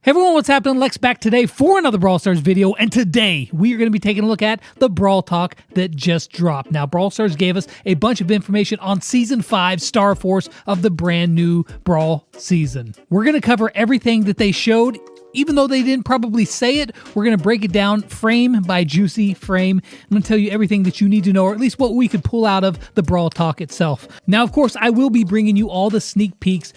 Hey everyone, what's happening? Lex back today for another Brawl Stars video, and today we are going to be taking a look at the Brawl Talk that just dropped. Now, Brawl Stars gave us a bunch of information on Season 5 Star Force of the brand new Brawl season. We're going to cover everything that they showed. Even though they didn't probably say it, we're going to break it down frame by juicy frame. I'm going to tell you everything that you need to know, or at least what we could pull out of the Brawl Talk itself. Now, of course, I will be bringing you all the sneak peeks,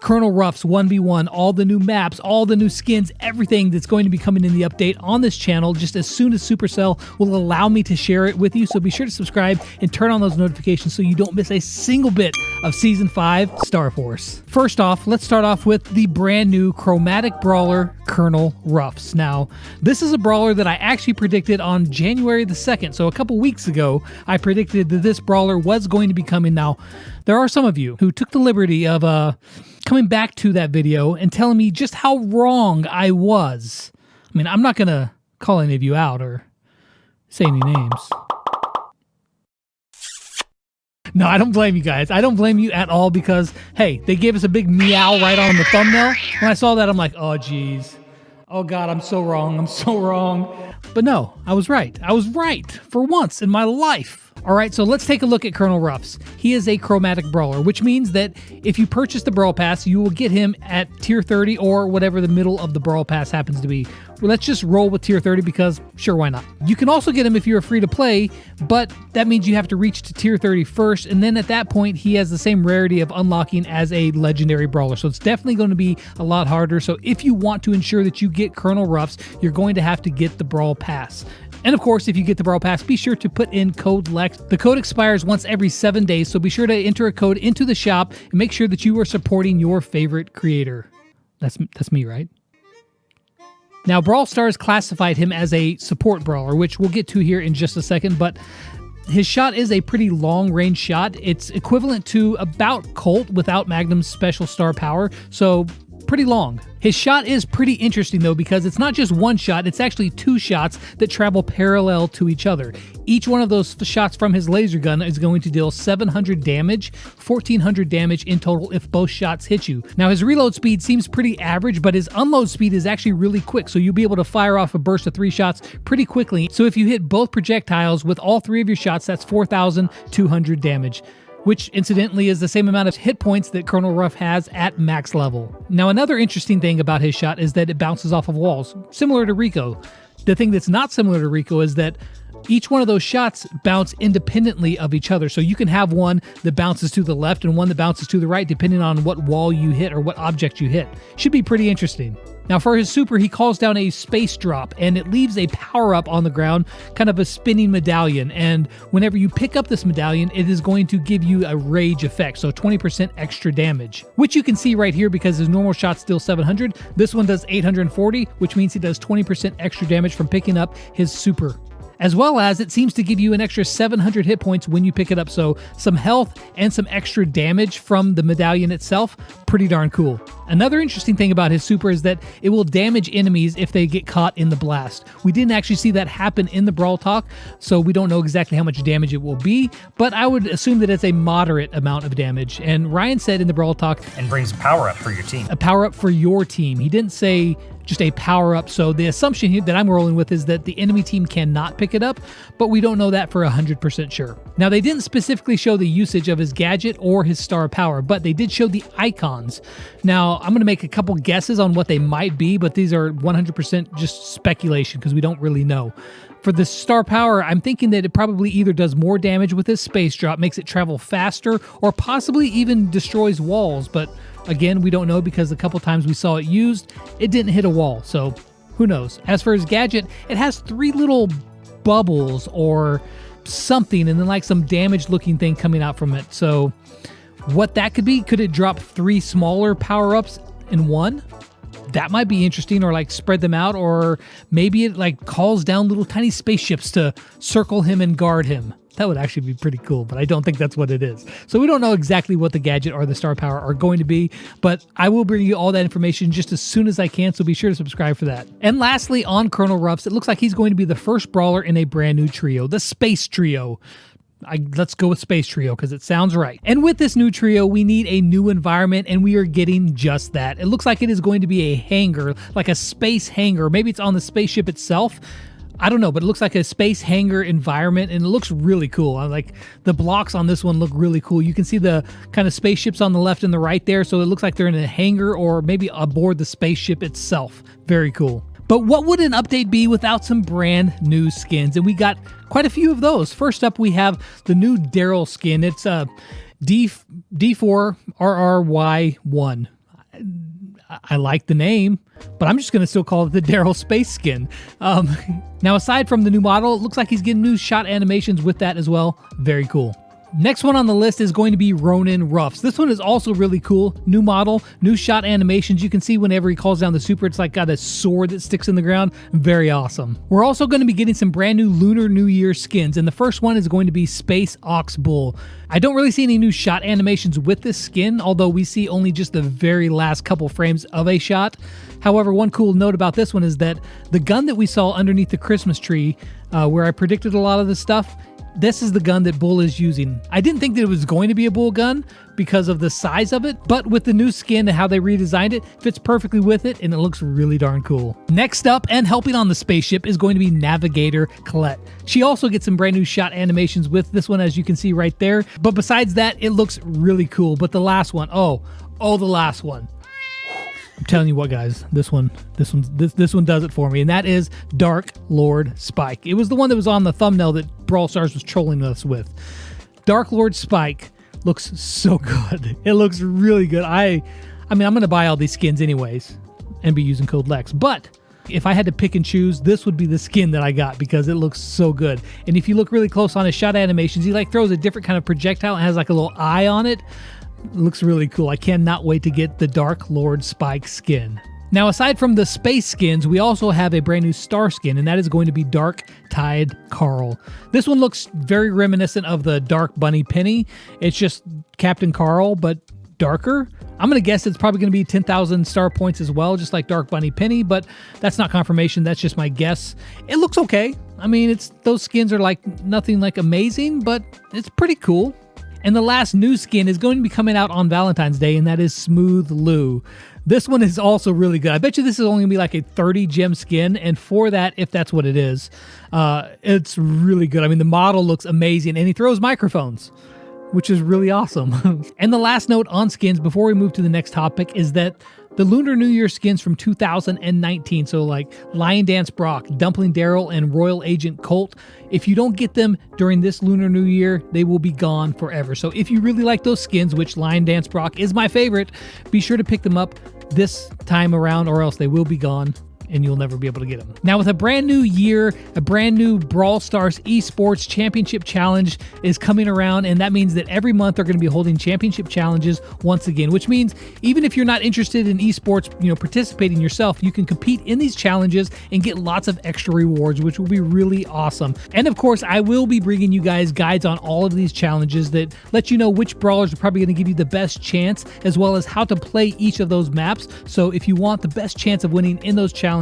Colonel Ruffs 1v1, all the new maps, all the new skins, everything that's going to be coming in the update on this channel just as soon as Supercell will allow me to share it with you. So be sure to subscribe and turn on those notifications so you don't miss a single bit of Season 5 Star Force. First off, let's start off with the brand new Chromatic Brawler, Colonel Ruffs. Now, this is a brawler that I actually predicted on January the 2nd. So a couple weeks ago, I predicted that this brawler was going to be coming. Now, there are some of you who took the liberty of coming back to that video and telling me just how wrong I was. I mean, I'm not going to call any of you out or say any names. No, I don't blame you guys. I don't blame you at all because, hey, they gave us a big meow right on the thumbnail. When I saw that, I'm like, oh, geez. Oh, God, I'm so wrong. I'm so wrong. But no, I was right. I was right for once in my life. All right, so let's take a look at Colonel Ruffs. He is a chromatic brawler, which means that if you purchase the Brawl Pass, you will get him at tier 30 or whatever the middle of the Brawl Pass happens to be. Well, let's just roll with tier 30 because sure, why not? You can also get him if you're free to play, but that means you have to reach to tier 30 first, and then at that point, he has the same rarity of unlocking as a legendary brawler. So it's definitely going to be a lot harder. So if you want to ensure that you get Colonel Ruffs, you're going to have to get the Brawl Pass. And of course, if you get the Brawl Pass, be sure to put in code LEX. The code expires once every 7 days, so be sure to enter a code into the shop and make sure that you are supporting your favorite creator. That's me, right? Now, Brawl Stars classified him as a support brawler, which we'll get to here in just a second, but his shot is a pretty long-range shot. It's equivalent to about Colt without Magnum's special star power, so pretty long. His shot is pretty interesting though because it's not just one shot, it's actually two shots that travel parallel to each other. Each one of those shots from his laser gun is going to deal 700 damage, 1400 damage in total if both shots hit you. Now his reload speed seems pretty average, but his unload speed is actually really quick, so you'll be able to fire off a burst of 3 shots pretty quickly. So if you hit both projectiles with all 3 of your shots, that's 4,200 damage. Which incidentally is the same amount of hit points that Colonel Ruff has at max level. Now another interesting thing about his shot is that it bounces off of walls, similar to Rico. The thing that's not similar to Rico is that each one of those shots bounce independently of each other. So you can have one that bounces to the left and one that bounces to the right depending on what wall you hit or what object you hit. Should be pretty interesting. Now for his super, he calls down a space drop and it leaves a power-up on the ground, kind of a spinning medallion. And whenever you pick up this medallion, it is going to give you a rage effect, so 20% extra damage, which you can see right here because his normal shot's still 700. This one does 840, which means he does 20% extra damage from picking up his super. As well as it seems to give you an extra 700 hit points when you pick it up, so some health and some extra damage from the medallion itself. Pretty darn cool. Another interesting thing about his super is that it will damage enemies if they get caught in the blast. We didn't actually see that happen in the Brawl Talk, so we don't know exactly how much damage it will be, but I would assume that it's a moderate amount of damage. And Ryan said in the Brawl Talk, and brings a power-up for your team. A power-up for your team. He didn't say just a power-up, so the assumption here that I'm rolling with is that the enemy team cannot pick it up, but we don't know that for 100% sure. Now, they didn't specifically show the usage of his gadget or his star power, but they did show the icons. Now, I'm going to make a couple guesses on what they might be, but these are 100% just speculation because we don't really know. For the star power, I'm thinking that it probably either does more damage with his space drop, makes it travel faster, or possibly even destroys walls, but again, we don't know because a couple times we saw it used, it didn't hit a wall, so who knows. As for his gadget, it has 3 little bubbles or something, and then like some damaged looking thing coming out from it. So what that could be, could it drop 3 smaller power-ups in one? That might be interesting, or like spread them out, or maybe it like calls down little tiny spaceships to circle him and guard him. That would actually be pretty cool, but I don't think that's what it is. So we don't know exactly what the gadget or the star power are going to be, but I will bring you all that information just as soon as I can, so be sure to subscribe for that. And lastly, on Colonel Ruffs, it looks like he's going to be the first brawler in a brand new trio, the Space Trio. Let's go with Space Trio because it sounds right. And with this new trio, we need a new environment, and we are getting just that. It looks like it is going to be a hangar, like a space hangar. Maybe it's on the spaceship itself. I don't know, but it looks like a space hangar environment, and it looks really cool. I like the blocks on this one look really cool. You can see the kind of spaceships on the left and the right there, so it looks like they're in a hangar or maybe aboard the spaceship itself. Very cool. But what would an update be without some brand new skins? And we got quite a few of those. First up, we have the new Daryl skin. It's D4RRY1. I like the name, but I'm just going to still call it the Daryl Space skin. Now, aside from the new model, it looks like he's getting new shot animations with that as well. Very cool. Next one on the list is going to be Ronin Ruffs. This one is also really cool. New model, new shot animations. You can see whenever he calls down the super, it's like got a sword that sticks in the ground. Very awesome. We're also going to be getting some brand new Lunar New Year skins, and the first one is going to be Space Ox Bull. I don't really see any new shot animations with this skin, although we see only just the very last couple frames of a shot. However, one cool note about this one is that the gun that we saw underneath the Christmas tree, where I predicted a lot of this stuff, this is the gun that Bull is using. I didn't think that it was going to be a Bull gun because of the size of it, but with the new skin and how they redesigned it, fits perfectly with it, and it looks really darn cool. Next up, and helping on the spaceship, is going to be Navigator Colette. She also gets some brand new shot animations with this one, as you can see right there. But besides that, it looks really cool. But the last one, the last one. I'm telling you what, guys, this one does it for me, and that is Dark Lord Spike. It was the one that was on the thumbnail that Brawl Stars was trolling us with. Dark Lord Spike looks so good. It looks really good. I mean, I'm going to buy all these skins anyways and be using code LEX, but if I had to pick and choose, this would be the skin that I got because it looks so good. And if you look really close on his shot animations, he like throws a different kind of projectile and has like a little eye on it. Looks really cool. I cannot wait to get the Dark Lord Spike skin. Now, aside from the space skins, we also have a brand new star skin, and that is going to be Dark Tide Carl. This one looks very reminiscent of the Dark Bunny Penny. It's just Captain Carl, but darker. I'm going to guess it's probably going to be 10,000 star points as well, just like Dark Bunny Penny, but that's not confirmation. That's just my guess. It looks okay. I mean, those skins are like nothing like amazing, but it's pretty cool. And the last new skin is going to be coming out on Valentine's Day, and that is Smooth Lou. This one is also really good. I bet you this is only going to be like a 30 gem skin, and for that, if that's what it is, it's really good. I mean, the model looks amazing, and he throws microphones, which is really awesome. And the last note on skins before we move to the next topic is that the Lunar New Year skins from 2019, so like Lion Dance Brock, Dumpling Daryl, and Royal Agent Colt, if you don't get them during this Lunar New Year, they will be gone forever. So if you really like those skins, which Lion Dance Brock is my favorite, be sure to pick them up this time around or else they will be gone and you'll never be able to get them. Now, with a brand new year, a brand new Brawl Stars Esports Championship Challenge is coming around, and that means that every month they're going to be holding championship challenges once again, which means even if you're not interested in esports, participating yourself, you can compete in these challenges and get lots of extra rewards, which will be really awesome. And of course, I will be bringing you guys guides on all of these challenges that let you know which brawlers are probably going to give you the best chance, as well as how to play each of those maps. So if you want the best chance of winning in those challenges,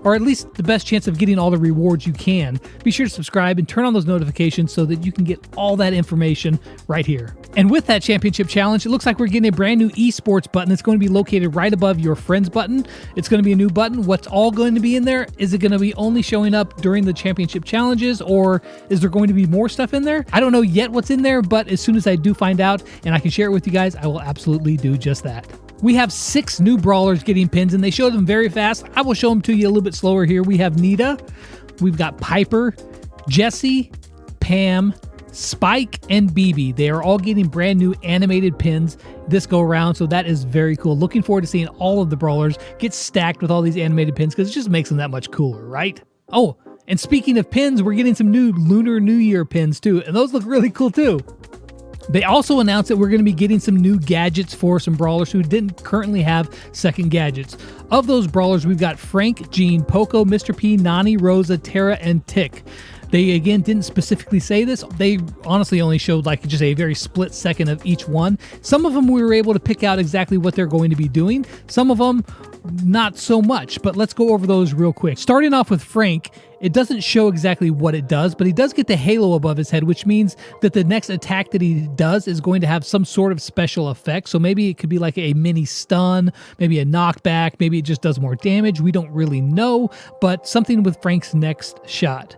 or at least the best chance of getting all the rewards you can, be sure to subscribe and turn on those notifications so that you can get all that information right here. And with that championship challenge, it looks like we're getting a brand new esports button. It's going to be located right above your friends button. It's going to be a new button. What's all going to be in there? Is it going to be only showing up during the championship challenges, or is there going to be more stuff in there? I don't know yet what's in there, but as soon as I do find out and I can share it with you guys, I will absolutely do just that. We have 6 new brawlers getting pins, and they show them very fast. I will show them to you a little bit slower here. We have Nita, we've got Piper, Jessie, Pam, Spike, and BB. They are all getting brand new animated pins this go around, so that is very cool. Looking forward to seeing all of the brawlers get stacked with all these animated pins because it just makes them that much cooler, right? Oh, and speaking of pins, we're getting some new Lunar New Year pins too, and those look really cool too. They also announced that we're going to be getting some new gadgets for some brawlers who didn't currently have second gadgets. Of those brawlers, we've got Frank, Gene, Poco, Mr. P, Nani, Rosa, Tara, and Tick. They, again, didn't specifically say this. They honestly only showed like just a very split second of each one. Some of them we were able to pick out exactly what they're going to be doing. Some of them not so much, but let's go over those real quick. Starting off with Frank, it doesn't show exactly what it does, but he does get the halo above his head, which means that the next attack that he does is going to have some sort of special effect. So maybe it could be like a mini stun, maybe a knockback, maybe it just does more damage. We don't really know, but something with Frank's next shot.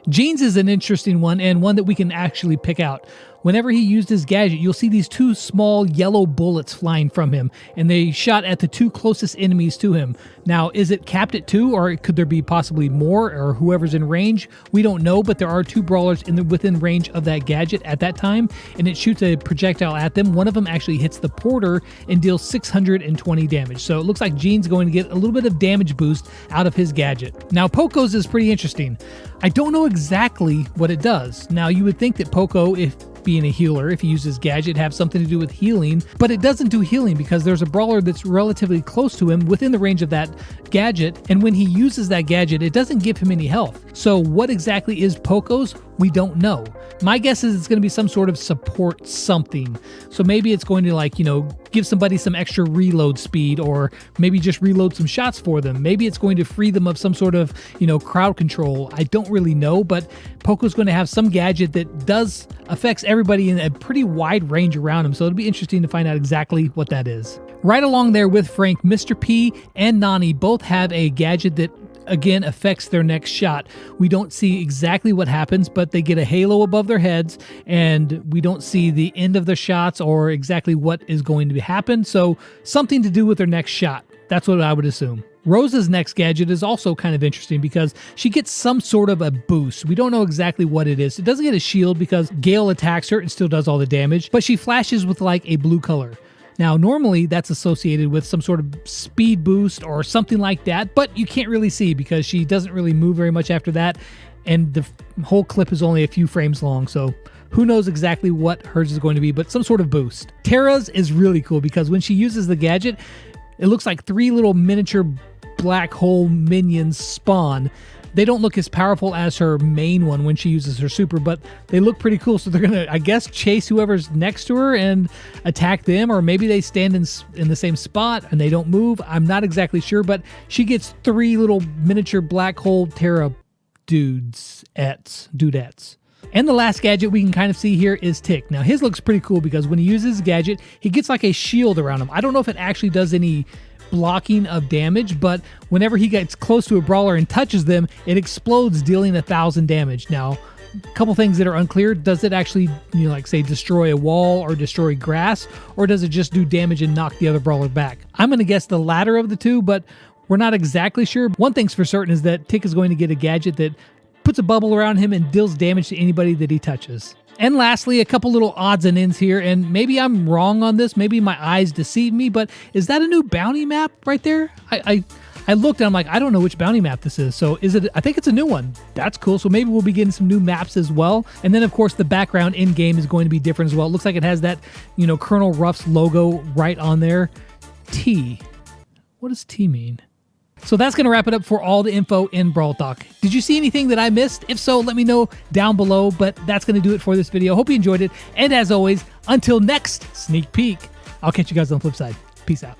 Jean's is an interesting one, and one that we can actually pick out. Whenever he used his gadget, you'll see these two small yellow bullets flying from him, and they shot at the two closest enemies to him. Now, is it capped at 2, or could there be possibly more, or whoever's in range? We don't know, but there are 2 brawlers within range of that gadget at that time, and it shoots a projectile at them. One of them actually hits the porter and deals 620 damage. So it looks like Jean's going to get a little bit of damage boost out of his gadget. Now, Poco's is pretty interesting. I don't know exactly what it does. Now, you would think that Poco, if being a healer, if he uses gadget, have something to do with healing, but it doesn't do healing because there's a brawler that's relatively close to him within the range of that gadget, and when he uses that gadget, it doesn't give him any health. So what exactly is Poco's? We don't know. My guess is it's going to be some sort of support something. So maybe it's going to, like, you know, give somebody some extra reload speed, or maybe just reload some shots for them. Maybe it's going to free them of some sort of, you know, crowd control. I don't really know, but Poco's going to have some gadget that affects everybody in a pretty wide range around him. So it'll be interesting to find out exactly what that is. Right along there with Frank, Mr. P and Nani both have a gadget that again affects their next shot. We don't see exactly what happens, but they get a halo above their heads, and we don't see the end of the shots or exactly what is going to happen. So something to do with their next shot. That's what I would assume. Rosa's next gadget is also kind of interesting because she gets some sort of a boost. We don't know exactly what it is. It doesn't get a shield because Gale attacks her and still does all the damage, but she flashes with like a blue color. Now, normally that's associated with some sort of speed boost or something like that, but you can't really see because she doesn't really move very much after that, and the whole clip is only a few frames long, so who knows exactly what hers is going to be, but some sort of boost. Tara's is really cool because when she uses the gadget, it looks like 3 little miniature black hole minions spawn. They don't look as powerful as her main one when she uses her super, but they look pretty cool. So they're going to, I guess, chase whoever's next to her and attack them, or maybe they stand in the same spot and they don't move. I'm not exactly sure, but she gets 3 little miniature black hole Tara dudettes. And the last gadget we can kind of see here is Tick. Now, his looks pretty cool because when he uses his gadget, he gets like a shield around him. I don't know if it actually does any blocking of damage, but whenever he gets close to a brawler and touches them, it explodes, dealing 1,000 damage. Now, a couple things that are unclear. Does it actually, you know, like say destroy a wall or destroy grass, or does it just do damage and knock the other brawler back? I'm going to guess the latter of the two, but we're not exactly sure. One thing's for certain is that Tick is going to get a gadget that puts a bubble around him and deals damage to anybody that he touches. And lastly, a couple little odds and ends here, and maybe I'm wrong on this, maybe my eyes deceive me, but is that a new bounty map right there? I looked and I'm like, I don't know which bounty map this is, so is it? I think it's a new one. That's cool, so maybe we'll be getting some new maps as well. And then of course the background in-game is going to be different as well. It looks like it has that, you know, Colonel Ruffs logo right on there. T. What does T mean? So that's going to wrap it up for all the info in Brawl Talk. Did you see anything that I missed? If so, let me know down below, but that's going to do it for this video. Hope you enjoyed it. And as always, until next sneak peek, I'll catch you guys on the flip side. Peace out.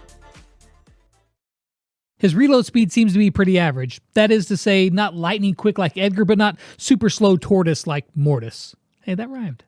His reload speed seems to be pretty average. That is to say, not lightning quick like Edgar, but not super slow tortoise like Mortis. Hey, that rhymed.